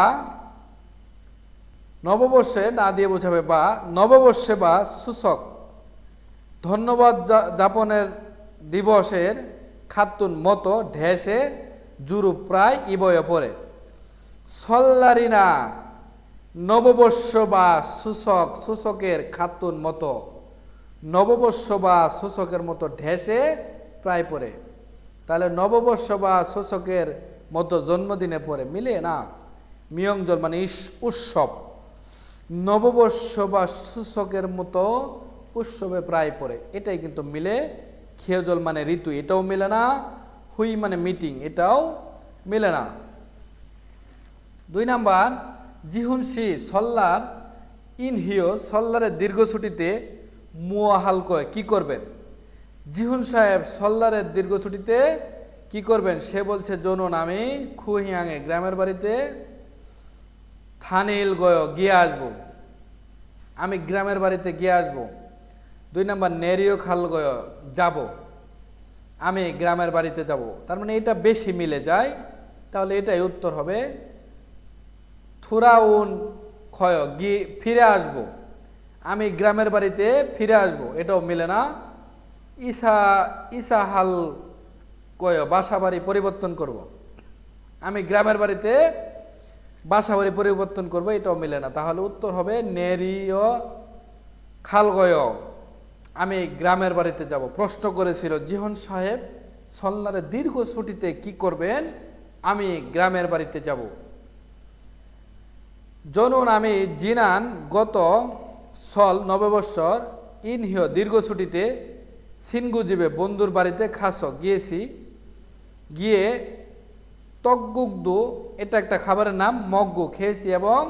নববর্ষে, না দিয়ে বোঝাবে বা নববর্ষে বা সূচক ধন্যবাদ যাপনের দিবসের খাতুন মতো ঢেসে জুরু প্রায় ইবয় পরে। সল্লারিনা নববর্ষ বা সূচকের খাতুন মতো, নববর্ষ বা সূচকের মতো ঢেসে প্রায় পরে। তাহলে নববর্ষ বা সূচকের মতো জন্মদিনে পরে মিলে না। মিয়ংজল মানে উৎসব, নববর্ষ বা সূচকের মতো উৎসবে প্রায় পরে, এটাই কিন্তু মিলে। খেয়জল মানে ঋতু, এটাও মিলে না। হুই মানে মিটিং, এটাও মিলে না। 2 নাম্বার, জিহুনসি সল্লার ইনহিও সল্লারের দীর্ঘ ছুটিতে মুয়াহাল কয় কি করবেন? জিহুন সাহেব সল্লারের দীর্ঘ ছুটিতে কি করবেন? সে বলছে জনুন আমি খুহিয়াঙে গ্রামের বাড়িতে থানিল গয় গিয়ে আসবো, আমি গ্রামের বাড়িতে গিয়ে আসবো। 2 নাম্বার, নেরিও খাল গয় যাব, আমি গ্রামের বাড়িতে যাব। তার মানে এটা বেশি মিলে যায়, তাহলে এটাই উত্তর হবে। থুরাউন ক্ষয় গিয়ে ফিরে আসব, আমি গ্রামের বাড়িতে ফিরে আসব, এটাও মিলে না। ইসাহাল কয় বাসা বাড়ি পরিবর্তন করব, আমি গ্রামের বাড়িতে বাসা বাড়ি পরিবর্তন করব, এটাও মিলে না। তাহলে উত্তর হবে নেরিয় খালগয়, আমি গ্রামের বাড়িতে যাব। প্রশ্ন করেছিল জিহন সাহেব সল্লারের দীর্ঘ ছুটিতে কি করবেন? আমি গ্রামের বাড়িতে যাব। জনুন আমি জিনান গত সল নববর্ষর ইনহিও দীর্ঘ ছুটিতে সিনগুজিবে বন্ধুর বাড়িতে খাস গিয়েছি, গিয়ে তকগুগদু, এটা একটা খাবারের নাম, মগ্গু খেয়েছি এবং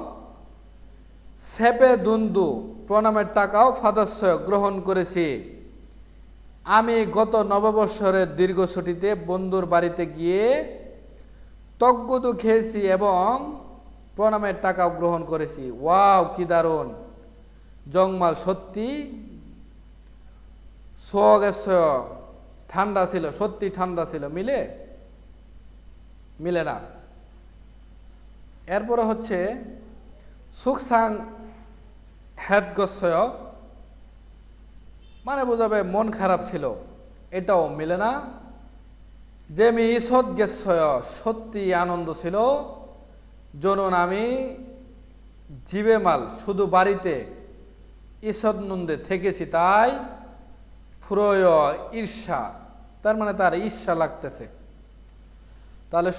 সেপে দুন্দু প্রণামের টাকাও ফাদাস্য গ্রহণ করেছি। আমি গত নববর্ষরের দীর্ঘ ছুটিতে বন্ধুর বাড়িতে গিয়ে তকগুদু খেয়েছি এবং প্রণামের টাকাও গ্রহণ করেছি। ওয়াও কি দারুণ, জংমাল সত্যি ঠান্ডা ছিল, সত্যি ঠান্ডা ছিল, মিলে না। এরপরে হচ্ছে সুকসাং হ্যাদগস্য মানে বোঝাবে মন খারাপ ছিল, এটাও মিলে না। যেমি সৎগেশ্বয় সত্যি আনন্দ ছিল। জনুন আমি জীবে মাল শুধু বাড়িতে ঈষৎনন্দে থেকেছি তাই ফুরয় ঈর্ষা, তার মানে তার ঈর্ষা লাগতেছে। তাহলে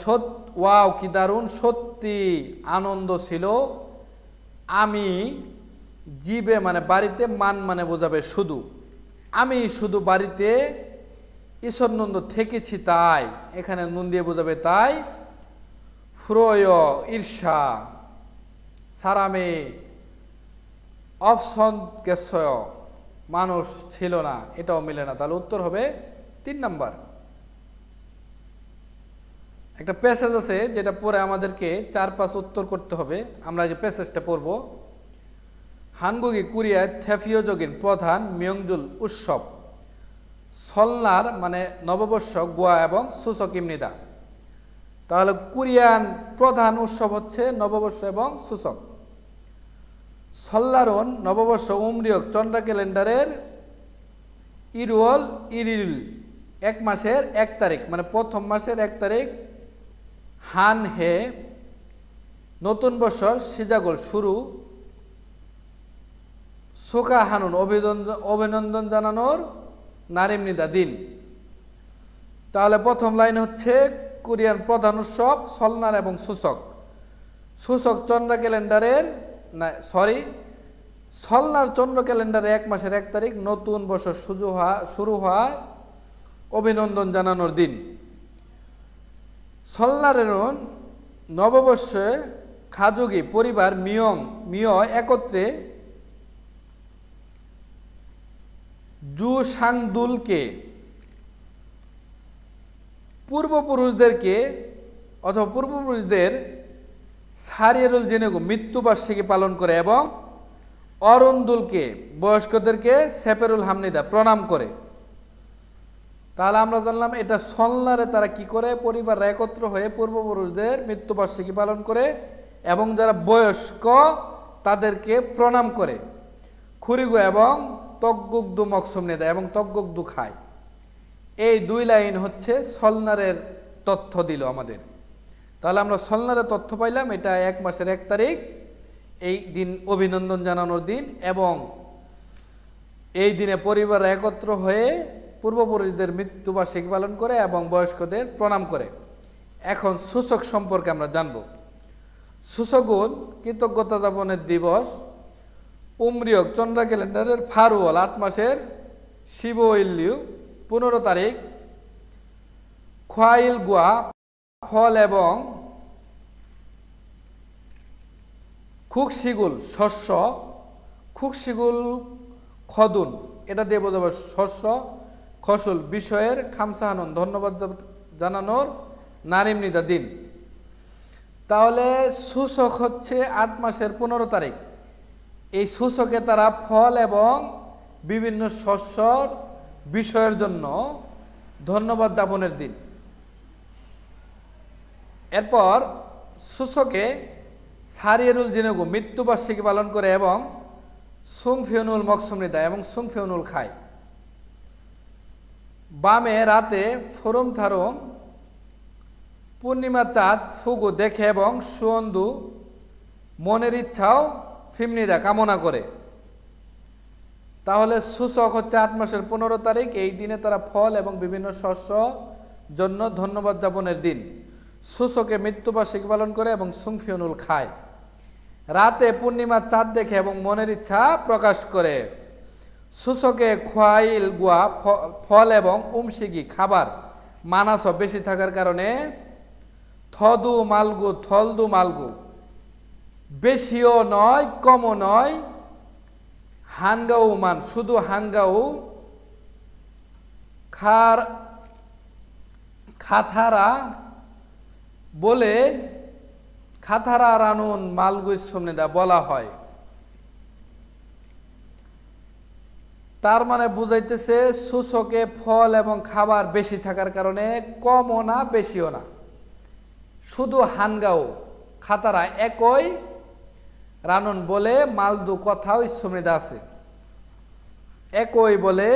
ওয়াও কি দারুণ, সত্যি আনন্দ ছিল। আমি জীবে মানে বাড়িতে, মান মানে বোঝাবে শুধু, আমি শুধু বাড়িতে ঈশ্বরনন্দ থেকেছি তাই, এখানে নুন দিয়ে বোঝাবে তাই। ফুরয় ঈর্ষা, সারামে অপসন্দ মানুষ ছিল না, এটাও মিলে না। তাহলে উত্তর হবে 3 নাম্বার। একটা প্যাসেজ আছে যেটা পরে আমাদেরকে 4-5 উত্তর করতে হবে। আমরা যে প্যাসেজটা পড়ব, হানগুগি কোরিয়া থেফিওজগিন প্রধান মিয়ংজুল উৎসব সল্লার মানে নববর্ষ গোয়া এবং সূচক ইমনিদা। তাহলে কোরিয়ান প্রধান উৎসব হচ্ছে নববর্ষ এবং সূচক। সল্লারন নববর্ষ উমরিয়ক চন্দ্র ক্যালেন্ডারের ইরিল 1 মাসের 1 তারিখ, মানে প্রথম মাসের 1 তারিখ। হান হে নতুন বছর সিজাগোল শুরু, সোকা হানুন অভিনন্দন জানানোর নারিমনিদা দিন। তাহলে প্রথম লাইন হচ্ছে কোরিয়ান প্রধান উৎসব সলনার এবং সূচক। সূচক চন্দ্র ক্যালেন্ডারের সলনার চন্দ্র ক্যালেন্ডারে 1 মাসের 1 তারিখ নতুন বছর শুরু হওয়া অভিনন্দন জানানোর দিন। সলনারের নববর্ষে খাজুগি পরিবার মিয় একত্রে জু সাংদুলকে পূর্বপুরুষদের সারিয়েরুল জেনেগু মৃত্যুবার্ষিকী পালন করে এবং অরুণদুলকে বয়স্কদেরকে সেপেরুল হামনিদা প্রণাম করে। তাহলে আমরা জানলাম এটা সলনারে তারা কি করে, পরিবাররা একত্র হয়ে পূর্বপুরুষদের মৃত্যুবার্ষিকী পালন করে এবং যারা বয়স্ক তাদেরকে প্রণাম করে। খুরিগু এবং তগ্গুগদু মকসুমনে দেয় এবং তগ্গুগদু খায়। এই 2 লাইন হচ্ছে সলনারের তথ্য দিল আমাদের। তাহলে আমরা সলনারের তথ্য পাইলাম, এটা 1 মাসের 1 তারিখ, এই দিন অভিনন্দন জানানোর দিন এবং এই দিনে পরিবার একত্র হয়ে পূর্বপুরুষদের মৃত্যুবার্ষিকী পালন করে এবং বয়স্কদের প্রণাম করে। এখন সূচক সম্পর্কে আমরা জানব। সূচগুন কৃতজ্ঞতা যাপনের দিবস, উমরিয়ক চন্দ্র ক্যালেন্ডারের ফারুয়াল 8 মাসের শিব ইল্লিউ 15 তারিখ, খোয়াইল গুয়া ফল এবং খুকশিগুল শস্য, খুকশিগুল খদুন এটা দিয়ে বোঝাবো শস্য ফসল বিষয়ের খামসাহানন ধন্যবাদ জানানোর নারিমনিদা দিন। তাহলে সূচক হচ্ছে 8 মাসের 15 তারিখ। এই সূচকে তারা ফল এবং বিভিন্ন শস্যর বিষয়ের জন্য ধন্যবাদ জ্ঞাপনের দিন। এরপর সূচকে সারিয়েরুল জিনেগু মৃত্যুবার্ষিকী পালন করে এবং সুংফিউনুল মকসুমনি দেয় এবং সুংফিউনুল খায়। বামে রাতে ফোরম থারম পূর্ণিমা চাঁদ ফুগু দেখে এবং সুন্দু মনের ইচ্ছাও ফিমনিদা কামনা করে। তাহলে সূচক হচ্ছে 8 মাসের 15 তারিখ। এই দিনে তারা ফল এবং বিভিন্ন শস্য জন্য ধন্যবাদ জ্ঞাপনের দিন। সূচকে মৃত্যুবার্ষিকী পালন করে এবং সুংফিউনুল খায়। রাতে পূর্ণিমার চাঁদ দেখে এবং মনের ইচ্ছা প্রকাশ করে। সূচকে খোয়াইল গুয়া ফল এবং উমশিগি খাবার মানাস বেশি থাকার কারণে থলদু মালগু বেশিও নয় কমও নয়, হানগাউ মান শুধু হানগাউ খাথারা বলে খাথারা রানুন মালগুই সমনেদা বলা হয়। তার মানে বুঝাইতেছে সূচকে ফল এবং খাবার বেশি থাকার কারণে কমও না বেশিও না, শুধু হানগাও খাতারা একই রানুন বলে মালদু কথাও সমৃদ্ধ আছে, একই বলে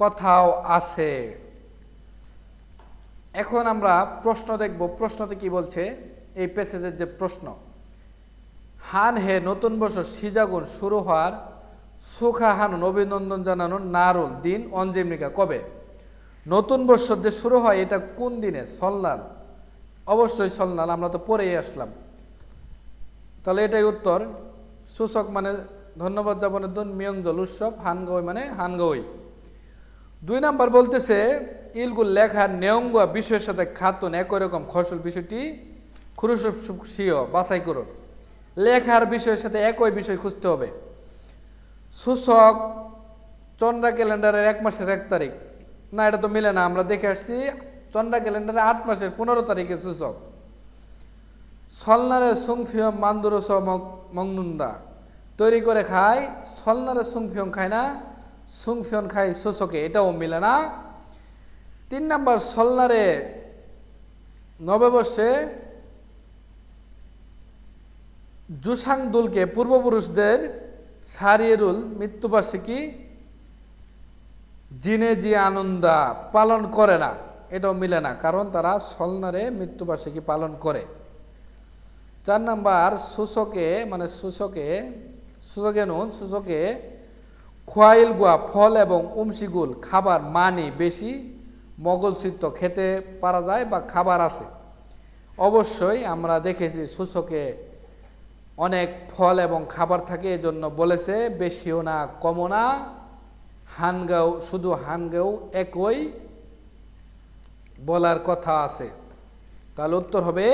কথাও আছে। এখন আমরা প্রশ্ন দেখব। প্রশ্নতে কি বলছে, এই প্যাসেজের যে প্রশ্ন, হান হে নতুন বছর সিজাগুন শুরু হওয়ার সুখা হানুন অভিনন্দন জানানোর নারুল দিন অঞ্জেমিকা কবে? নতুন বছর যে শুরু হয় এটা কোন দিনে? সলনাল, অবশ্যই সলনাল, আমরা তো পরেই আসলাম। তাহলে এটাই উত্তর। সূচক মানে ধন্যবাদ জ্ঞাপনের দিন, মিয়ংজল উৎসব, হানগই মানে হানগই। 2 নাম্বার বলতেছে ইলগুল লেখার নেয়ঙ্গ বিষয়ের সাথে খাতুন একই রকম ফসল বিষয়টি খুরুসিও বাছাই করুন। লেখার বিষয়ের সাথে একই বিষয় খুঁজতে হবে। সূচক চন্দ্র ক্যালেন্ডারের 1 মাসের 1 তারিখ, না এটা তো মিলে না, আমরা দেখে আসছি চন্দ্র ক্যালেন্ডারে 8 মাসের 15 তারিখে সূচক। সলনারের সুংফিয়ম মান্দুরস মংনুন্দা তৈরি করে খায়, সলনারের সুংফিয়ম খায় না, সুংফিয়ন খায় সূচকে, এটাও মিলে না। 3 নাম্বার সলনারে নববর্ষে জুসাংদুলকে পূর্বপুরুষদের সারিয়েরুল মৃত্যুবার্ষিকী জিনে জি আনন্দা পালন করে না, এটাও মিলে না, কারণ তারা সলনারে মৃত্যুবার্ষিকী পালন করে। 4 নাম্বার সূচকে মানে সূচকে নুন সূচকে খোয়াইল গুয়া ফল এবং উমশিগুল খাবার মানি বেশি মগজচিত্ত খেতে পারা যায় বা খাবার আছে। অবশ্যই আমরা দেখেছি সূচকে অনেক ফল এবং খাবার থাকে, এজন্য বলেছে বেশিও না কমও না, হানগাও শুধু হানগাও একই বলার কথা আছে। তাহলে উত্তর হবে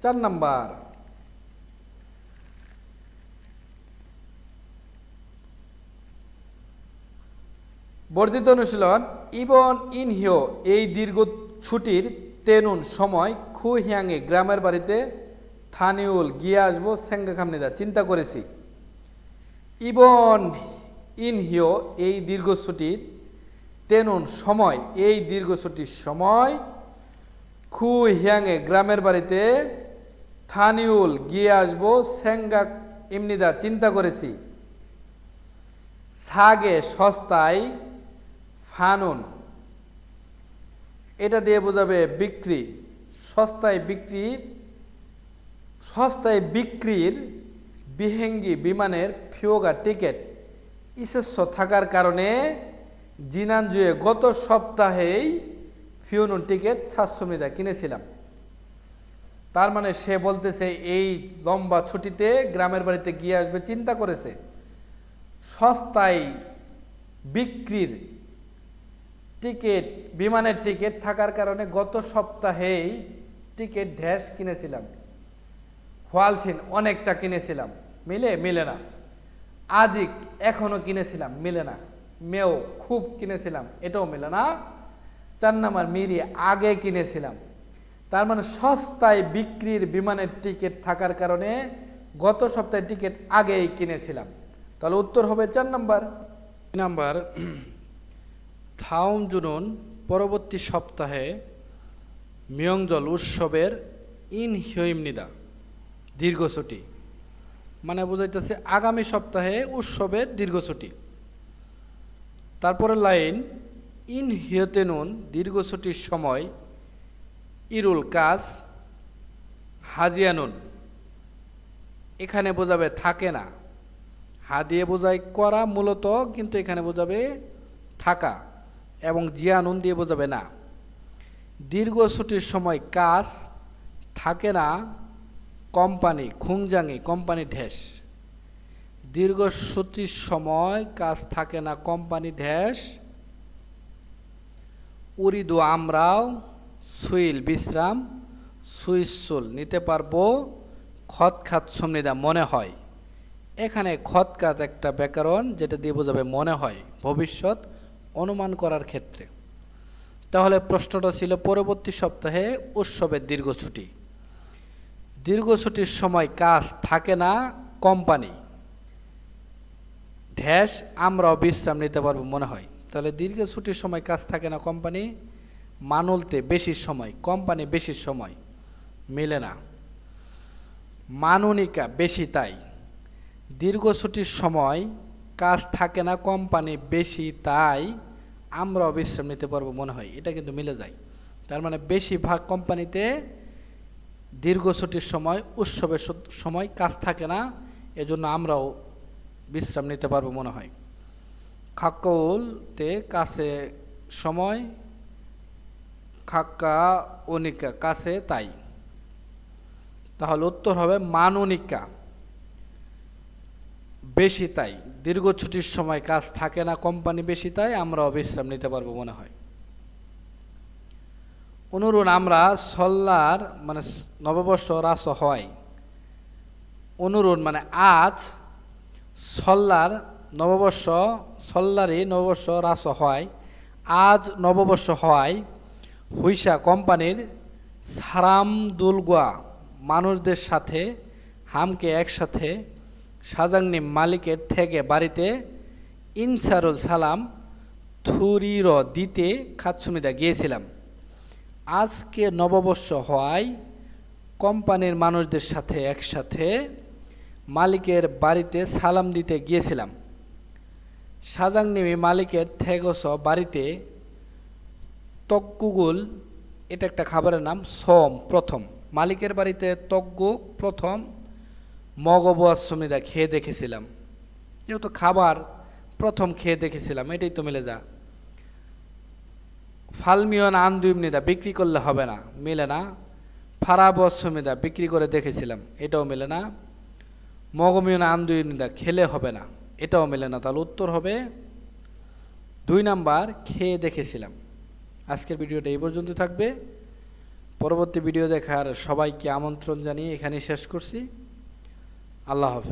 4 নাম্বার। বর্ধিত অনুশীলন ইবন ইনহিও এই দীর্ঘ ছুটির তেনুন সময় খুহিয়াঙে গ্রামের বাড়িতে থানিউল গিয়ে আসবো সেঙ্গা খামনিদা চিন্তা করেছি। ইবন ইনহিও এই দীর্ঘ ছুটির তেনুন সময় এই দীর্ঘ ছুটির সময় খুহিয়াঙে গ্রামের বাড়িতে থানিউল গিয়ে আসবো সেঙ্গা ইমনিদা চিন্তা করেছি। সাগে সস্তায় ফানুন এটা দিয়ে বোঝাবে বিক্রি, সস্তায় বিক্রির বিহেঙ্গি বিমানের ফিওগা টিকিট ইসেস্য থাকার কারণে জিনানজুয়ে গত সপ্তাহেই ফিওনুন টিকিট 700 কিনেছিলাম। তার মানে সে বলতেছে এই লম্বা ছুটিতে গ্রামের বাড়িতে গিয়ে আসবে চিন্তা করেছে। সস্তায় বিক্রির টিকিট বিমানের টিকিট থাকার কারণে গত সপ্তাহেই টিকিট ড্যাশ কিনেছিলাম। হোয়ালসিন অনেকটা কিনেছিলাম, মিলে না। আজিক এখনো কিনেছিলাম, মিলে না। মেও খুব কিনেছিলাম, এটাও মিলে না। 4 নাম্বার মিরি আগে কিনেছিলাম। তার মানে সস্তায় বিক্রির বিমানের টিকিট থাকার কারণে গত সপ্তাহে টিকিট আগেই কিনেছিলাম। তাহলে উত্তর হবে 4 নাম্বার। নাম্বার থাউম জুনুন পরবর্তী সপ্তাহে মিয়ংজল উৎসবের ইন হিয়মনিদা দীর্ঘ ছুটি মানে বোঝাইতেছে আগামী সপ্তাহে উৎসবের দীর্ঘ ছুটি। তারপরে লাইন ইন হিয়তেনুন দীর্ঘ ছুটির সময় ইরুল কাজ হাজিয়ানুন এখানে বোঝাবে থাকে না, হা দিয়ে বোঝায় করা মূলত, কিন্তু এখানে বোঝাবে থাকা, এবং জিয়ানুন দিয়ে বোঝাবে না। দীর্ঘ ছুটির সময় কাজ থাকে না কোম্পানি খুংজাঙে কোম্পানি ঢেস। দীর্ঘ ছুটির সময় কাজ থাকে না কোম্পানি ঢেস। উরিদু আমরাও সুইল বিশ্রাম সুইসুল নিতে পারবো খত খাত সমনিদা মনে হয়। এখানে খত খাত একটা ব্যাকরণ যেটা দিয়ে বোঝাবে মনে হয় ভবিষ্যৎ অনুমান করার ক্ষেত্রে। তাহলে প্রশ্নটা ছিল পরবর্তী সপ্তাহে উৎসবের দীর্ঘ ছুটি। দীর্ঘ ছুটির সময় কাজ থাকে না কোম্পানি ঢ্যাস আমরাও বিশ্রাম নিতে পারবো মনে হয়। তাহলে দীর্ঘ ছুটির সময় কাজ থাকে না কোম্পানি মানুলতে বেশি সময়, কোম্পানি বেশি সময়, মিলে না। মানুনিকা বেশি তাই। দীর্ঘ ছুটির সময় কাজ থাকে না কোম্পানি বেশি তাই আমরাও বিশ্রাম নিতে পারবো মনে হয়, এটা কিন্তু মিলে যায়। তার মানে বেশিরভাগ কোম্পানিতে দীর্ঘ ছুটির সময় উৎসবের সময় কাজ থাকে না, এজন্য আমরাও বিশ্রাম নিতে পারবো মনে হয়। খাক্কউলতে কাছে সময়, খাক্কা অনিকা কাছে তাই। তাহলে উত্তর হবে মানুনিকা বেশি তাই। দীর্ঘ ছুটির সময় কাজ থাকে না কোম্পানি বেশি তাই আমরাও বিশ্রাম নিতে পারবো মনে হয়। অনুরূপ আমরা সল্লার মানে নববর্ষ রাস হয়। অনুরূপ মানে আজ সল্লার নববর্ষ সল্লারই নববর্ষ রাস হয়। আজ নববর্ষ হয় হুইসা কোম্পানির সারাম দুলগুয়া মানুষদের সাথে হামকে একসাথে সাজাংনি মালিকের থেকে বাড়িতে ইনসারুল সালাম থুরির দিতে খাতসুমিদা গিয়েছিলাম। আজকে নববর্ষ হওয়ায় কোম্পানির মানুষদের সাথে একসাথে মালিকের বাড়িতে সালাম দিতে গিয়েছিলাম। সাজাংনিমি মালিকের থেগস বাড়িতে তক্কুগুল এটা একটা খাবারের নাম সোম প্রথম মালিকের বাড়িতে তজ্ঞ প্রথম মগবাসমীদা খেয়ে দেখেছিলাম, যেহেতু খাবার প্রথম খেয়ে দেখেছিলাম, এটাই তো মিলে যা। ফালমিয়ন আন্দুইমনিদা বিক্রি করলে হবে না, মিলে না। ফারাবসমীদা বিক্রি করে দেখেছিলাম, এটাও মিলে না। মগমিয়ন আন্দুইমনিদা খেলে হবে না, এটাও মিলে না। তাহলে উত্তর হবে 2 নাম্বার খেয়ে দেখেছিলাম। আজকের ভিডিওটা এই পর্যন্ত থাকবে। পরবর্তী ভিডিও দেখার সবাইকে আমন্ত্রণ জানিয়ে এখানেই শেষ করছি। আল্লাহ হাফেজ।